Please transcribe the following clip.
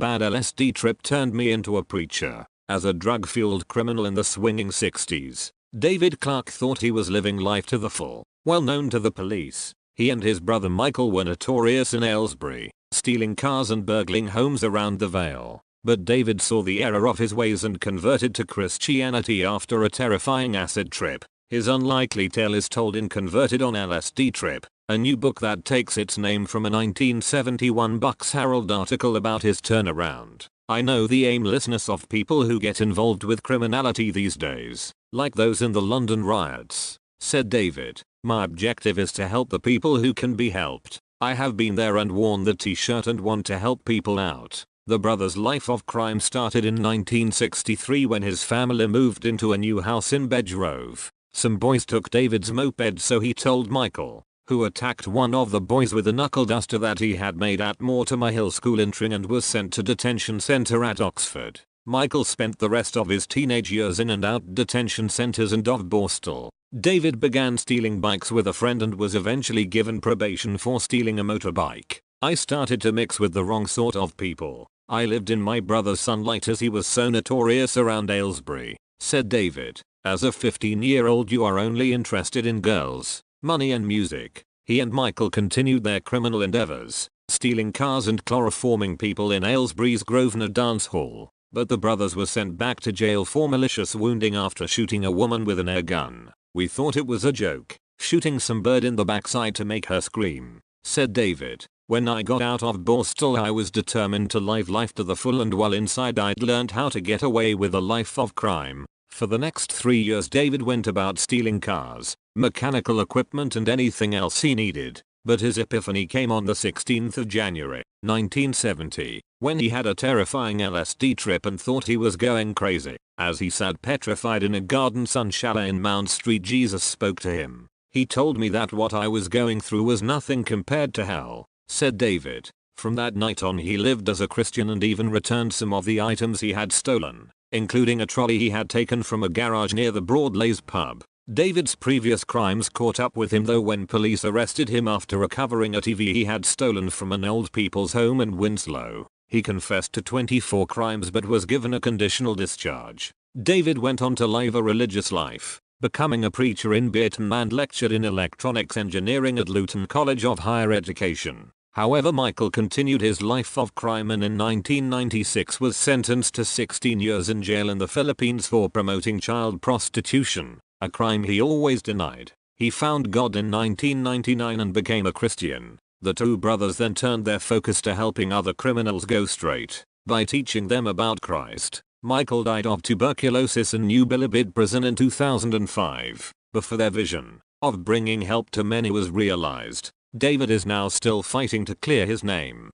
bad LSD trip turned me into a preacher. As a drug-fueled criminal in the swinging 60s, David Clark thought he was living life to the full. Well known to the police, he and his brother Michael were notorious in Aylesbury, stealing cars and burgling homes around the Vale. But David saw the error of his ways and converted to Christianity after a terrifying acid trip. His unlikely tale is told in Converted on LSD Trip, a new book that takes its name from a 1971 Bucks Herald article about his turnaround. I know the aimlessness of people who get involved with criminality these days, like those in the London riots, said David. My objective is to help the people who can be helped. I have been there and worn the t-shirt and want to help people out. The brother's life of crime started in 1963 when his family moved into a new house in Bedgrove. Some boys took David's moped, so he told Michael, who attacked one of the boys with a knuckle duster, that he had made at Mortimer Hill School in Tring and was sent to detention centre at Oxford. Michael spent the rest of his teenage years in and out detention centres and of Borstal. David began stealing bikes with a friend and was eventually given probation for stealing a motorbike. I started to mix with the wrong sort of people. I lived in my brother's sunlight as he was so notorious around Aylesbury, said David. As a 15-year-old you are only interested in girls, money and music. He and Michael continued their criminal endeavors, stealing cars and chloroforming people in Aylesbury's Grosvenor dance hall. But the brothers were sent back to jail for malicious wounding after shooting a woman with an air gun. We thought it was a joke, shooting some bird in the backside to make her scream, said David. When I got out of Borstal I was determined to live life to the full, and while inside I'd learned how to get away with a life of crime. For the next 3 years David went about stealing cars, mechanical equipment and anything else he needed. But his epiphany came on the 16th of January, 1970, when he had a terrifying LSD trip and thought he was going crazy. As he sat petrified in a garden sun chalet in Mount Street, Jesus spoke to him. He told me that what I was going through was nothing compared to hell, said David. From that night on he lived as a Christian and even returned some of the items he had stolen, including a trolley he had taken from a garage near the Broadlays pub. David's previous crimes caught up with him though when police arrested him after recovering a TV he had stolen from an old people's home in Winslow. He confessed to 24 crimes but was given a conditional discharge. David went on to live a religious life, becoming a preacher in Burton and lectured in electronics engineering at Luton College of Higher Education. However, Michael continued his life of crime and in 1996 was sentenced to 16 years in jail in the Philippines for promoting child prostitution, a crime he always denied. He found God in 1999 and became a Christian. The two brothers then turned their focus to helping other criminals go straight by teaching them about Christ. Michael died of tuberculosis in New Bilibid prison in 2005. Before their vision of bringing help to many was realized, David is now still fighting to clear his name.